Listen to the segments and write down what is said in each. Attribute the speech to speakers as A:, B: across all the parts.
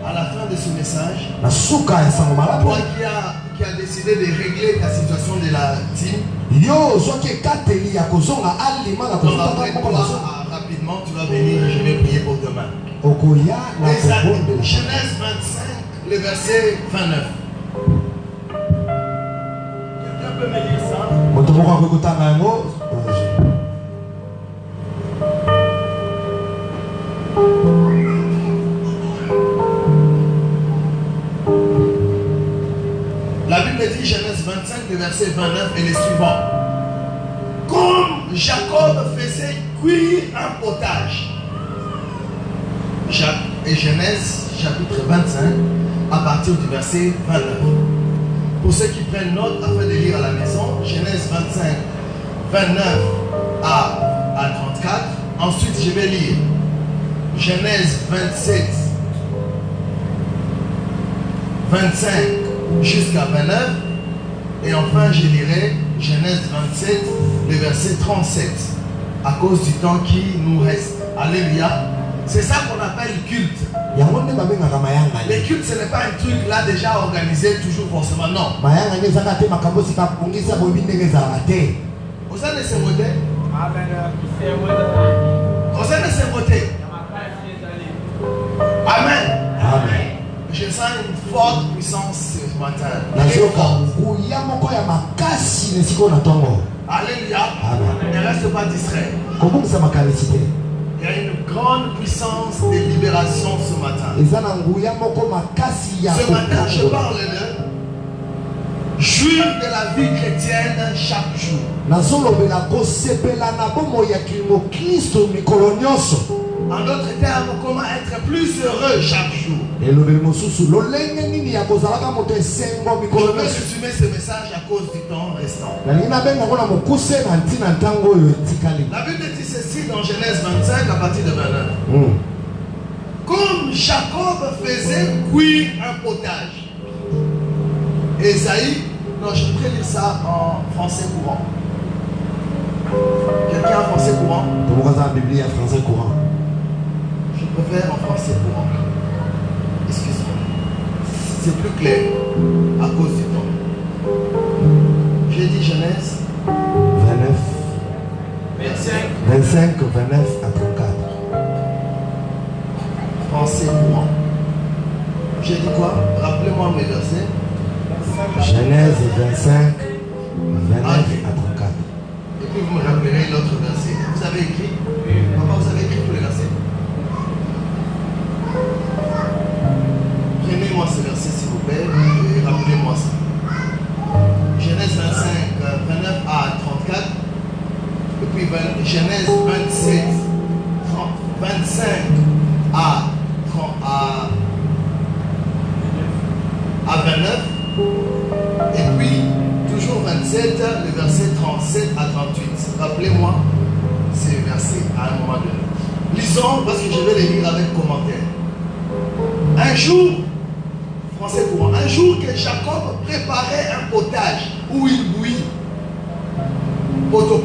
A: À la fin de ce message, toi qui a décidé de régler ta situation de la team, rapidement tu vas venir et je vais prier pour demain. Genèse 25, le verset 29. Quelqu'un peut me lire ça? La Bible dit, Genèse 25, le verset 29 et les suivants. Comme Jacob faisait cuire un potage. Et Genèse chapitre 25, à partir du verset 29. Pour ceux qui prennent note afin de lire à la maison, Genèse 25, 29 à 34. Ensuite, je vais lire Genèse 27, 25 jusqu'à 29. Et enfin, je lirai Genèse 27, le verset 37. À cause du temps qui nous reste. Alléluia. C'est ça qu'on appelle culte. Le culte, ce n'est pas un truc là déjà organisé, toujours forcément. Non. Vous allez se voter. Vous allez se voter. Amen. Amen. Je sens une forte puissance ce matin. Alléluia. Ne reste pas distrait. Il y a une grande puissance de libération ce matin. Ce matin, je parle de jouir de la vie chrétienne chaque jour. En d'autres termes, comment être plus heureux chaque jour. Je vais résumer ce message à cause du temps restant. La Bible dit ceci dans Genèse 25 à partir de 29. Comme Jacob faisait cuire un potage. Esaïe, non, je voudrais lire ça en français courant. Quelqu'un en français courant? Je préfère en français courant. Excuse-moi. C'est plus clair à cause du temps. J'ai dit Genèse
B: 25, 29 à 34.
A: Français courant. J'ai dit quoi? Rappelez-moi mes versets.
B: Genèse 25, 29 à 34.
A: Et puis vous me rappellerez l'autre verset. Vous avez écrit? Papa, vous avez écrit tous les versets? Prenez-moi ce verset s'il vous plaît et rappelez-moi ça. Genèse 25, 29 à 34. Et puis Genèse 27, 25 à 29. Et puis toujours 27, le verset 37 à 38. Rappelez-moi ces versets à un moment donné. Lisons parce que je vais les lire avec commentaire. Un jour, français courant, un jour que Jacob préparait un potage où il bouillit, poto.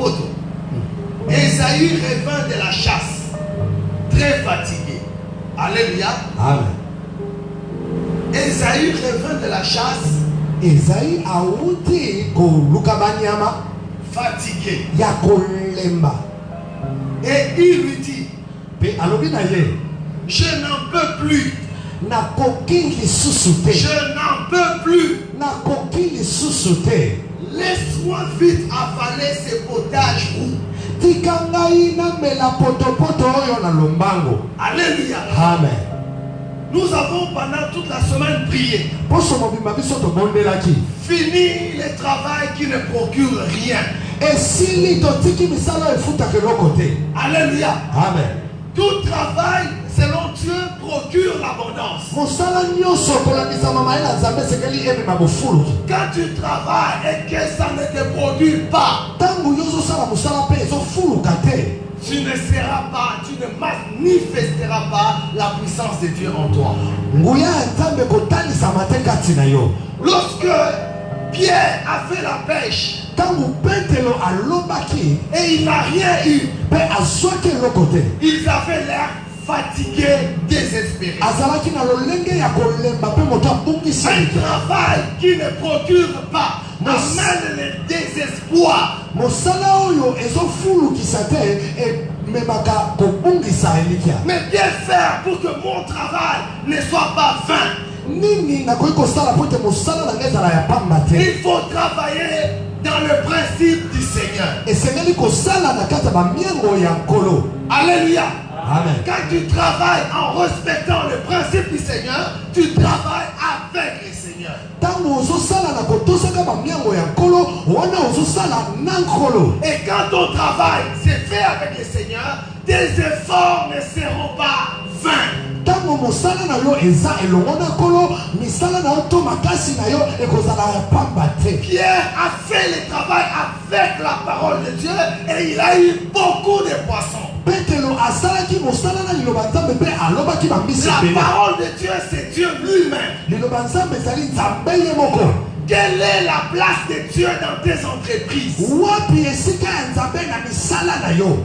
A: Esaü revint de la chasse, très fatigué. Alléluia.
B: Amen.
A: Esaü revint de la chasse.
B: Esaü a outé ko lukabanyama
A: Fatigué.
B: Ya kolemba.
A: Et il lui dit,
B: je
A: n'en peux plus.
B: Je
A: n'en peux plus.
B: Laisse-moi
A: Laisse-moi vite avaler ce potage roux. Alléluia.
B: Amen.
A: Nous avons pendant toute la semaine prié. Fini le travail qui ne procure rien. Alléluia.
B: Amen.
A: Tout travail selon Dieu procure l'abondance. Quand tu travailles et que ça ne te produit pas, tu ne seras pas, tu ne manifesteras pas la puissance de Dieu en toi. Lorsque Pierre a fait la pêche et il n'a rien eu, ils avaient l'air fatigué, désespéré.
B: Un
A: travail qui ne procure pas amène le désespoir. Mais bien faire pour que mon travail ne soit pas vain. Il faut travailler dans le principe du Seigneur. Alléluia.
B: Amen.
A: Quand tu travailles en respectant le principe du Seigneur, tu travailles avec le Seigneur. Et quand ton travail c'est fait avec le Seigneur, tes efforts ne seront pas vains. Pierre a fait le travail avec la parole de Dieu et il a eu beaucoup de poissons. La parole de Dieu, c'est Dieu lui-même. Quelle est la place de Dieu dans tes entreprises?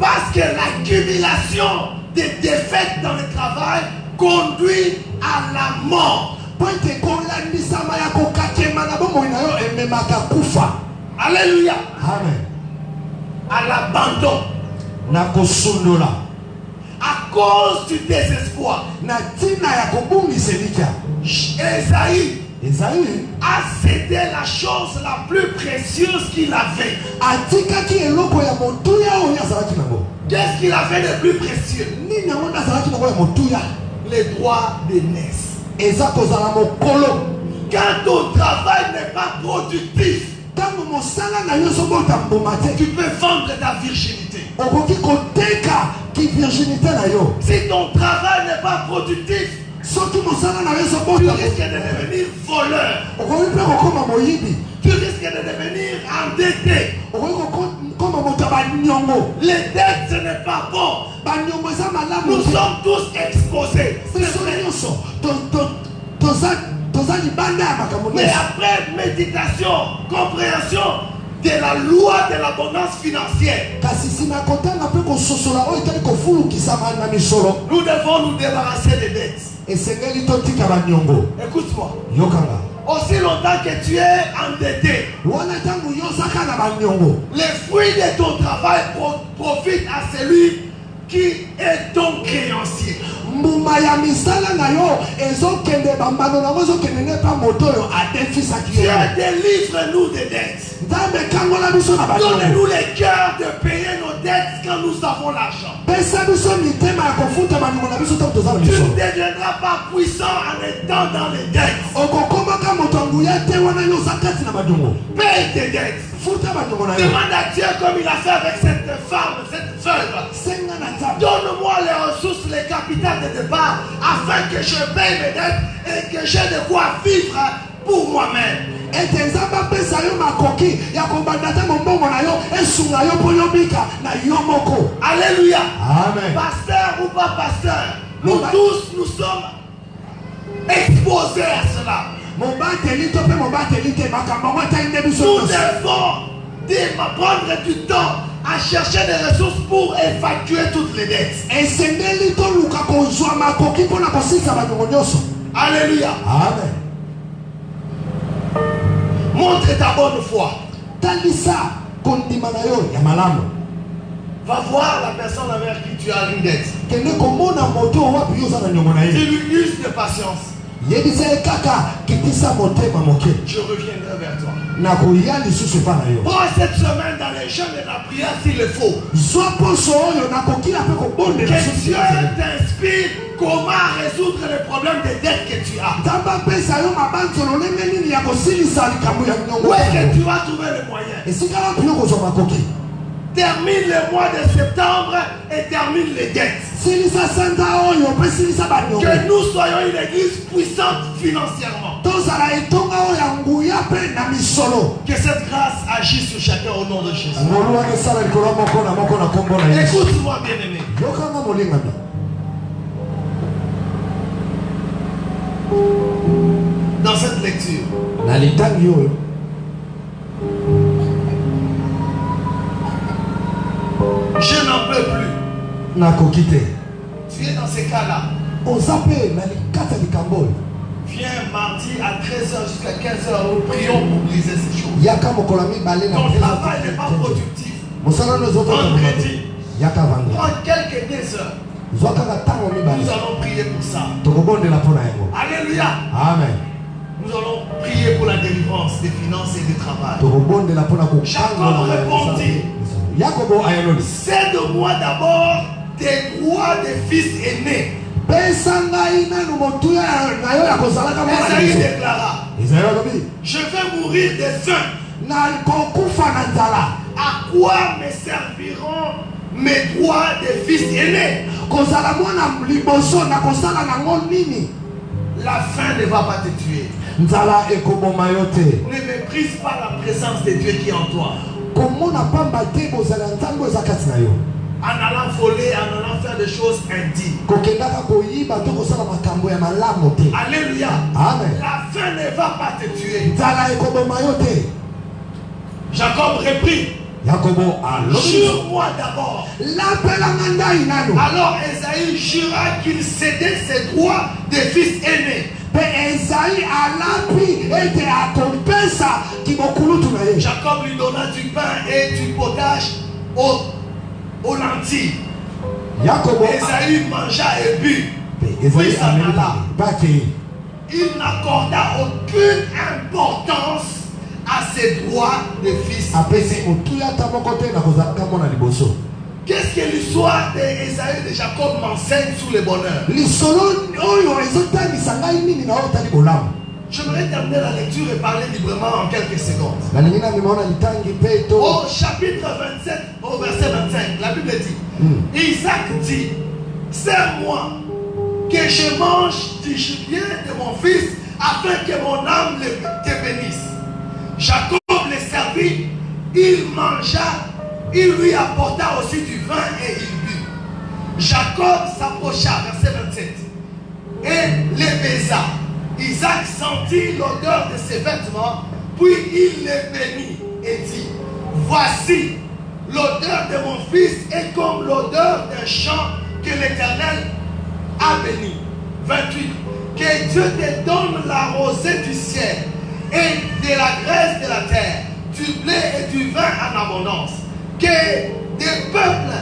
A: Parce que l'accumulation des défaites dans le travail conduit à la mort. Alléluia.
B: Amen.
A: À l'abandon. À cause du désespoir. Esaïe a cédé la chose la plus précieuse qu'il avait. Qu'est-ce qu'il avait de plus précieux? Les droits d'aînesse. Quand ton travail n'est pas productif, tu peux vendre ta virginité. Si ton travail n'est pas productif, tu risques de devenir voleur. Tu risques de devenir endetté. Les dettes, ce n'est pas bon. Nous sommes tous exposés. Mais après méditation, compréhension de la loi de l'abondance financière, nous devons nous débarrasser des dettes. Écoute-moi. Aussi longtemps que tu es endetté, les fruits de ton travail profitent à celui qui est ton créancier. Dieu délivre-nous des dettes. Donne-nous les cœurs de payer nos dettes quand nous avons l'argent. Tu ne deviendras pas puissant en étant dans les dettes. Paye tes dettes. Demande à Dieu comme il a fait avec cette femme, cette veuve. Donne-moi les ressources, les capitales de départ afin que je paye mes dettes et que j'ai de quoi vivre pour moi-même. Alléluia.
B: Amen.
A: Pasteur ou pas pasteur, nous tous nous sommes exposés à cela. Nous devons prendre du temps à chercher des ressources pour évacuer toutes les dettes. Alléluia.
B: Amen.
A: Montre ta bonne foi. Va voir la personne avec qui tu as une dette. Tu lui uses de patience. Je reviendrai vers toi. Prends cette semaine dans les jeûnes et la prière s'il le faut. Que Dieu t'inspire comment résoudre les problèmes de dettes que tu as. Où est-ce que tu vas trouver les moyens? Termine le mois de septembre et termine les dettes. Que nous soyons une église puissante financièrement. Que cette grâce agisse sur chacun au nom de Jésus. Écoute-moi, bien-aimé. Dans cette lecture, je n'en peux plus. Tu es dans ces cas-là. Viens mardi à 13h jusqu'à 15h, nous prions pour briser ces choses. Ton travail n'est pas productif. Vendredi, prends quelques des heures. Nous allons prier pour ça. Alléluia.
B: Amen.
A: Nous allons prier pour la délivrance des finances et du travail. Jacob répondit, cède-moi d'abord des droits des fils aînés. Esaïe déclara, je vais mourir de faim. À quoi me serviront mes droits des fils aînés? La faim ne va pas te tuer. Ne méprise pas la présence de Dieu qui est en toi. En allant voler, en allant faire des choses indignes. Alléluia.
B: Amen.
A: La faim ne va pas te tuer. Jacob reprit, jure-moi d'abord. Alors Esaïe jura qu'il cédait ses droits des fils aînés. Jacob lui donna du pain et du potage aux lentilles. Esaïe mangea et but. Puis s'en alla. Il n'accorda aucune importance à ses droits de fils. Qu'est-ce que l'histoire d'Esaïe et de Jacob m'enseigne sur le bonheur? J'aimerais terminer la lecture et parler librement en quelques secondes. Au chapitre 27, au verset 25, la Bible dit, Isaac dit, serre-moi que je mange du gibier de mon fils afin que mon âme te bénisse. Jacob le servit, il mangea, il lui apporta aussi du vin et il but. Jacob s'approcha, verset 27, et les baisa. Isaac sentit l'odeur de ses vêtements, puis il les bénit et dit, voici, l'odeur de mon fils est comme l'odeur d'un champ que l'Éternel a béni. 28. Que Dieu te donne la rosée du ciel et de la graisse de la terre, du blé et du vin en abondance. Que des peuples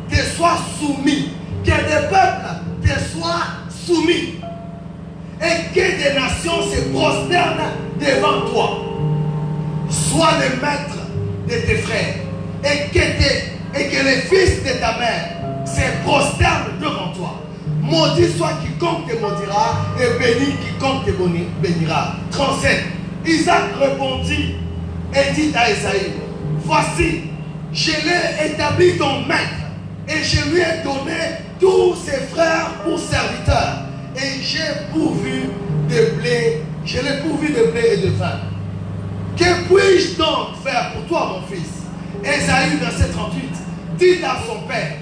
A: te soient soumis. Que des peuples te soient soumis. Et que des nations se prosternent devant toi. Sois le maître de tes frères. Et que les fils de ta mère se prosternent devant toi. Maudit soit quiconque te maudira et béni quiconque te bénira. 37. Isaac répondit et dit à Esaïe, voici, je l'ai établi ton maître et je lui ai donné tous ses frères pour serviteurs et j'ai pourvu de blé, je l'ai pourvu de blé et de vin. Que puis-je donc faire pour toi, mon fils? Esaïe, verset 38, dit à son père,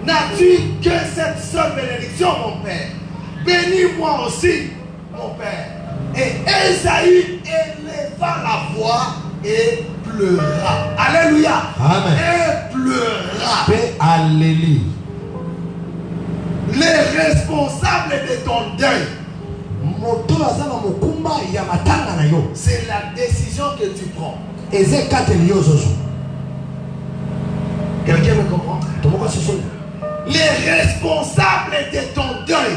A: n'as-tu que cette seule bénédiction, mon père? Bénis-moi aussi, mon père. Et Esaïe éleva la voix et pleura. Alléluia.
B: Amen.
A: Et pleura.
B: Alléluia.
A: Les responsables de ton deuil, c'est la décision que tu prends. Quelqu'un me comprend? Les responsables de ton deuil,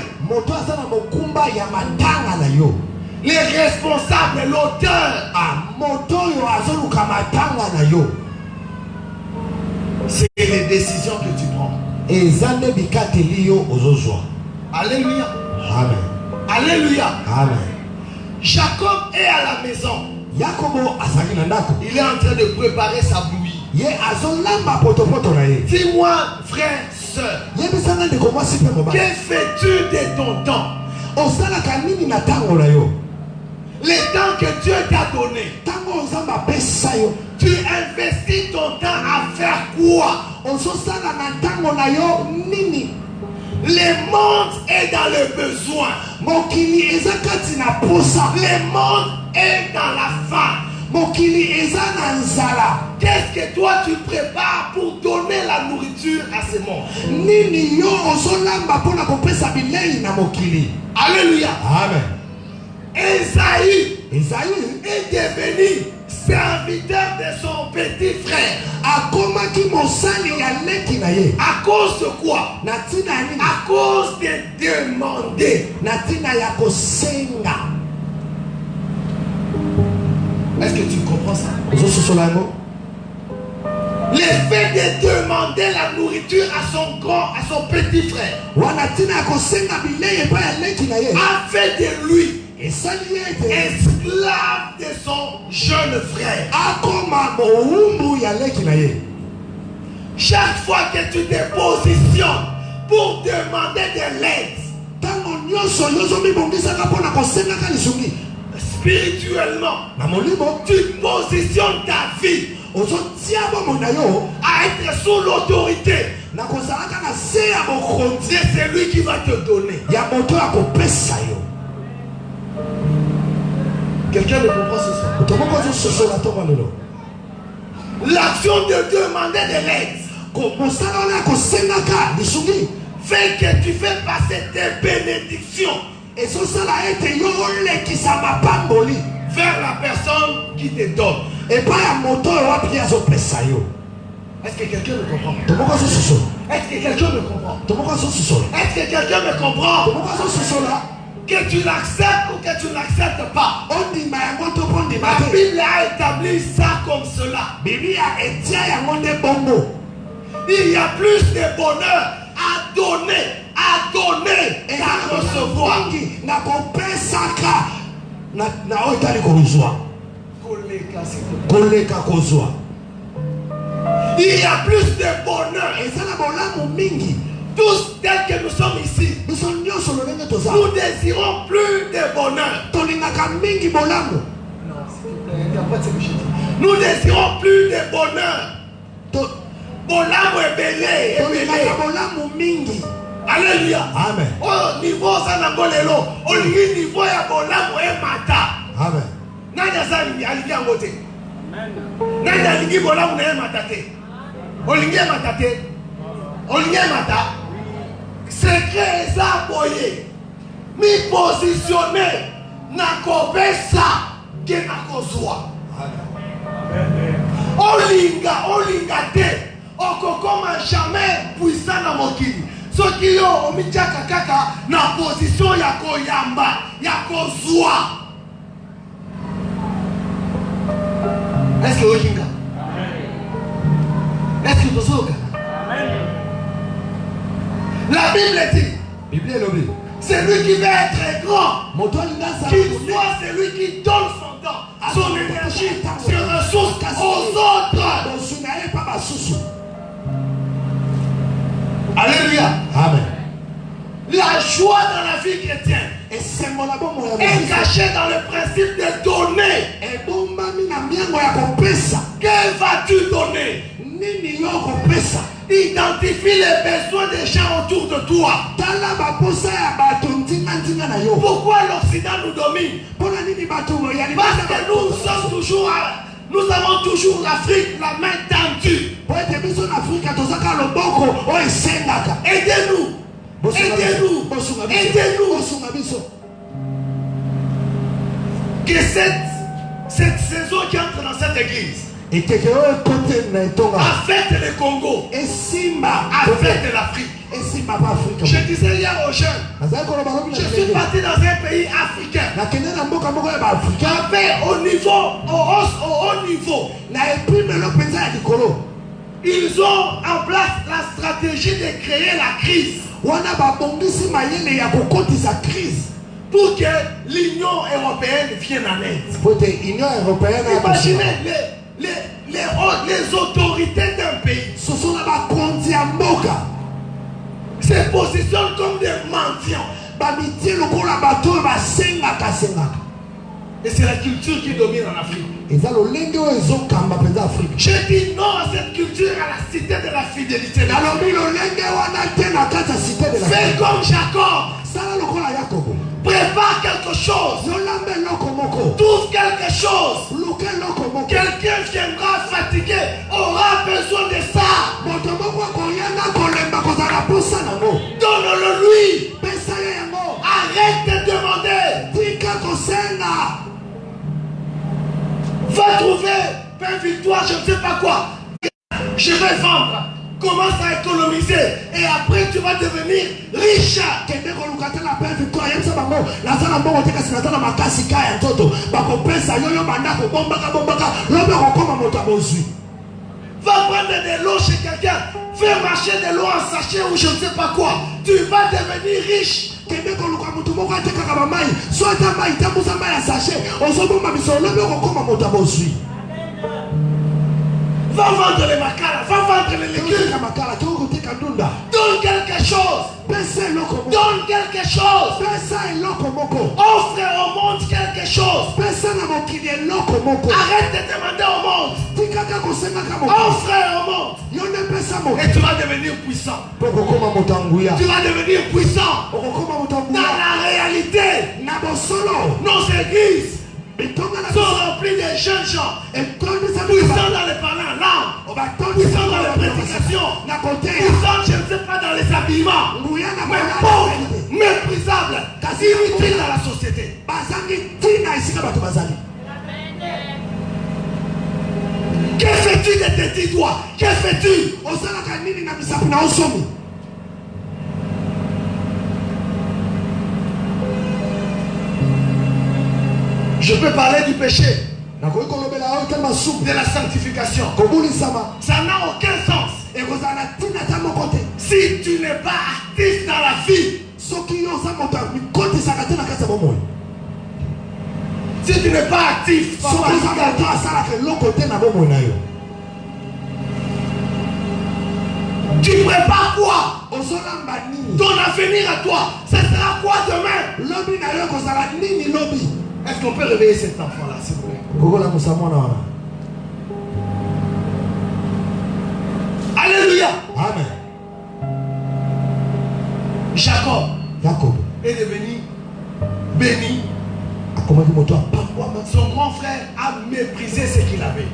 A: les responsables, l'auteur, c'est les décisions que tu prends. Alléluia.
B: Amen.
A: Alléluia.
B: Amen.
A: Jacob est à la maison. Il est en train de préparer sa bouillie. Dis-moi, frère, soeur, que fais-tu de ton temps? Les temps que Dieu t'a donné, tu investis ton temps à faire quoi? Le monde est dans le besoin. Le monde est dans la faim. Qu'est-ce que toi tu prépares pour donner la nourriture à ce monde?
B: Nini yo ozolamba pona kopesa bilei na mokili.
A: Alléluia.
B: Amen.
A: Esaïe
B: est
A: devenu serviteur de son petit frère.
B: À
A: cause de quoi? À cause de demander. Est-ce que tu comprends ça? Le fait de demander la nourriture à son petit frère a fait de lui esclave de son jeune frère. Chaque fois que tu te positionnes pour demander de l'aide, spirituellement, tu positionnes ta vie à être sous l'autorité de celui qui va te donner. Quelqu'un me comprend ce soir? L'action de demander de l'aide fait que tu fais passer tes bénédictions vers la personne qui te donne. Est-ce que quelqu'un me comprend? Est-ce que quelqu'un me comprend? Est-ce que quelqu'un me comprend? Que tu l'acceptes ou que tu n'acceptes pas, la Bible a établi ça comme cela. Il y a plus de bonheur à donner qu'à recevoir. Il y a plus de bonheur. Tous tels que nous sommes ici, nous désirons plus de bonheur. Nous désirons plus de bonheur. Bonheur est belé. Alléluia.
B: Amen.
A: Au niveau sanangolelo, au niveau ya bonheur est mata.
B: Amen.
A: Nani azali alingi angote. Nani alingi bonheur na matate. Olingi matate. Olingi mata. Secret eza boye. Mi positionner na kopesa ke na kozwa. Olinga te. Okokoma jamais puissant na mokili. Soki yo omitaka kaka na position ya koyamba, ya kozwa. Est-ce que olinga? Est-ce que tozoka? La Bible dit, celui qui veut être grand, qu'il soit celui qui donne son temps, son énergie, ses ressources aux autres. Alléluia.
B: Amen.
A: La joie dans la vie chrétienne est cachée dans le principe de donner. Que vas-tu donner? Identifie les besoins des gens autour de toi. Pourquoi l'Occident nous domine? Parce que nous avons toujours l'Afrique la main tendue. Aidez-nous. Que cette saison qui entre dans cette église affecte le Congo, affecte l'Afrique. Je disais hier aux jeunes, je suis parti dans un pays africain. Au haut niveau, ils ont en place la stratégie de créer la crise pour que l'Union européenne vienne en aide. Imaginez les autorités d'un pays se positionnent comme des mendiants. Et c'est la culture qui domine en Afrique. Je dis non à cette culture, à la cité de la fidélité. Fais comme Jacob. Prépare quelque chose. Trouve quelque chose. Quelqu'un viendra fatigué, aura besoin de ça. Donne-le lui. Arrête de demander. Va trouver pain victoire, je ne sais pas quoi. Je vais vendre. Commence à économiser et après tu vas devenir riche. Va prendre de l'eau chez quelqu'un, fais marcher de l'eau en sachet ou je ne sais pas quoi. Tu vas devenir riche. Va vendre les macala, va vendre les légumes. Donne quelque chose. Donne quelque chose. Offre au monde quelque chose. Arrête de demander au monde. Offre au monde. Et tu vas devenir puissant. Tu vas devenir puissant. Dans la réalité, nos églises sont remplies de jeunes gens. Puissants dans les parents en langue. Puissants dans les prédications. Puissants, je ne sais pas, dans les habillements. Mais pauvres, méprisables, inutiles dans la société. Que fais-tu de tes petits doigts? Que fais-tu? Je peux parler du péché, de la sanctification. Ça n'a aucun sens. Si tu n'es pas actif dans la vie, si tu n'es pas actif, tu prépares quoi? Ton avenir à toi, ce sera quoi demain? Est-ce qu'on peut réveiller cet enfant-là, s'il vous plaît? Alléluia.
B: Amen.
A: Jacob est devenu béni. Son grand frère a méprisé ce qu'il avait.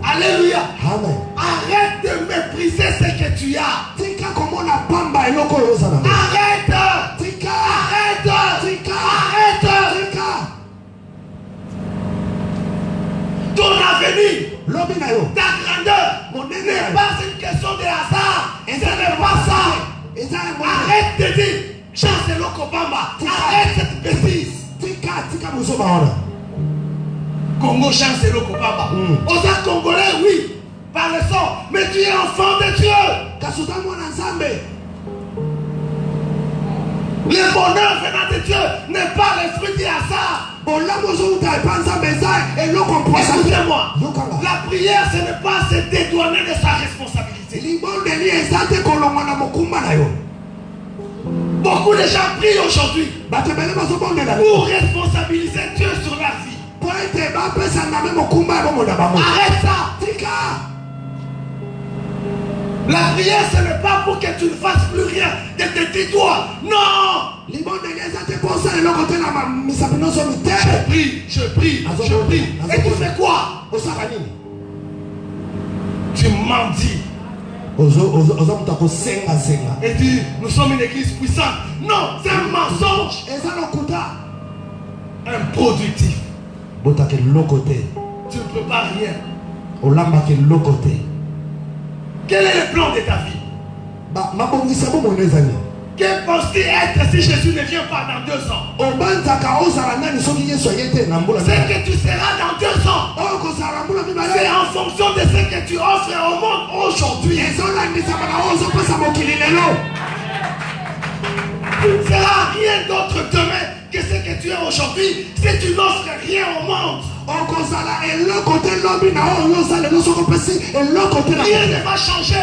A: Alléluia.
B: Amen.
A: Arrête de mépriser ce que tu as. Arrête. Ton avenir, ta grandeur n'est pas une question de hasard. Ce n'est pas ça. Arrête de dire chasse l'Okobamba. Arrête cette bêtise. Congo chasse l'Okobamba. Osa Congolais, oui, par le sang, mais tu es enfant de Dieu. Le bonheur venant de Dieu n'est pas le fruit du hasard. Écoutez-moi, la prière, ce n'est pas se dédouaner de sa responsabilité. Beaucoup de gens prient aujourd'hui pour responsabiliser Dieu sur leur vie. Arrête ça. La prière, ce n'est pas pour que tu ne fasses plus rien de tes petits doigts. Non. Je prie. Et tu fais quoi? Tu mendis. Et dis, nous sommes une église puissante. Non, c'est un mensonge. Improductif. Tu ne peux pas rien. Quel est le plan de ta vie? Quel penses-tu être si Jésus ne vient pas dans 2 ans? Ce que tu seras dans 2 ans, c'est en fonction de ce que tu offres au monde aujourd'hui. Tu ne seras rien d'autre demain que ce que tu es aujourd'hui si tu n'offres rien au monde. Rien ne va changer.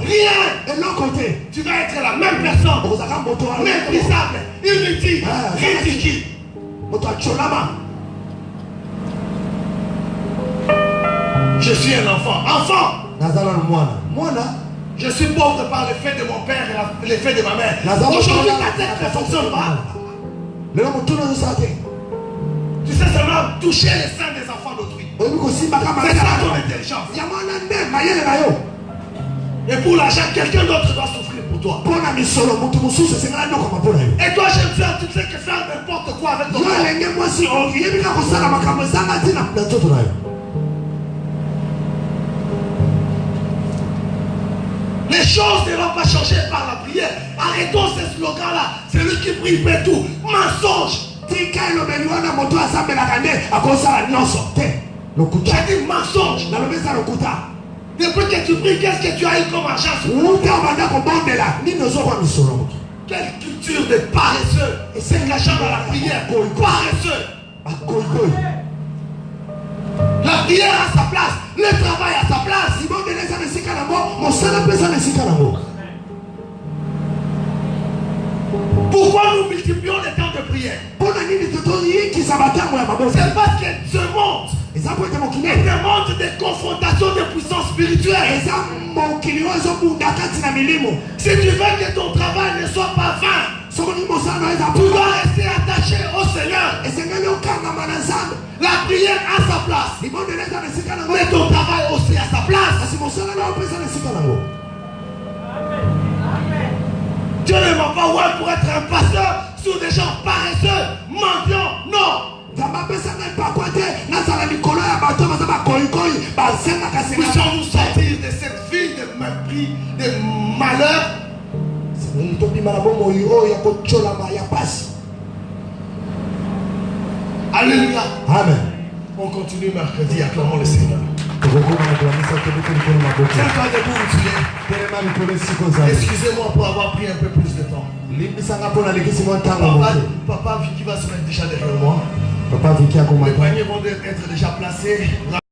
A: Rien. Tu vas être la même personne. Méprisable, inutile, ridicule. Je suis un enfant. Je suis pauvre par le fait de mon père et le fait de ma mère. Aujourd'hui, ta tête ne fonctionne pas. Tu sais seulement toucher les seins des enfants d'autrui. C'est ça ton intelligence. Et pour l'argent, quelqu'un d'autre doit souffrir pour toi. Et toi, j'aime faire, tu ne sais que faire n'importe quoi avec ton corps. Les choses ne vont pas changer par la prière. Arrêtons ces slogans-là. Celui qui prie fait tout. Mensonge. J'ai dit mensonge. Depuis que tu pries, qu'est-ce que tu as eu comme argent? Quelle culture de paresseux. C'est l'argent dans la prière. Paresseux. La prière a sa place. Le travail a sa place. Pourquoi nous multiplions les temps de prière? C'est parce que ce monde est un monde de confrontation de puissance spirituelle. Si tu veux que ton travail ne soit pas vain, tu dois rester attaché au Seigneur. La prière a sa place, mais ton travail aussi a sa place. Dieu ne m'a pas ouvert pour être un pasteur sous des gens paresseux, mendiants, non. Puissions-nous sortir de cette vie de mépris, de malheur. Alléluia.
B: Amen.
A: On continue mercredi, acclamons le Seigneur. Tiens-toi debout, excusez-moi pour avoir pris un peu plus de temps. Papa qui va se mettre déjà derrière moi. Les paniers vont être déjà placés.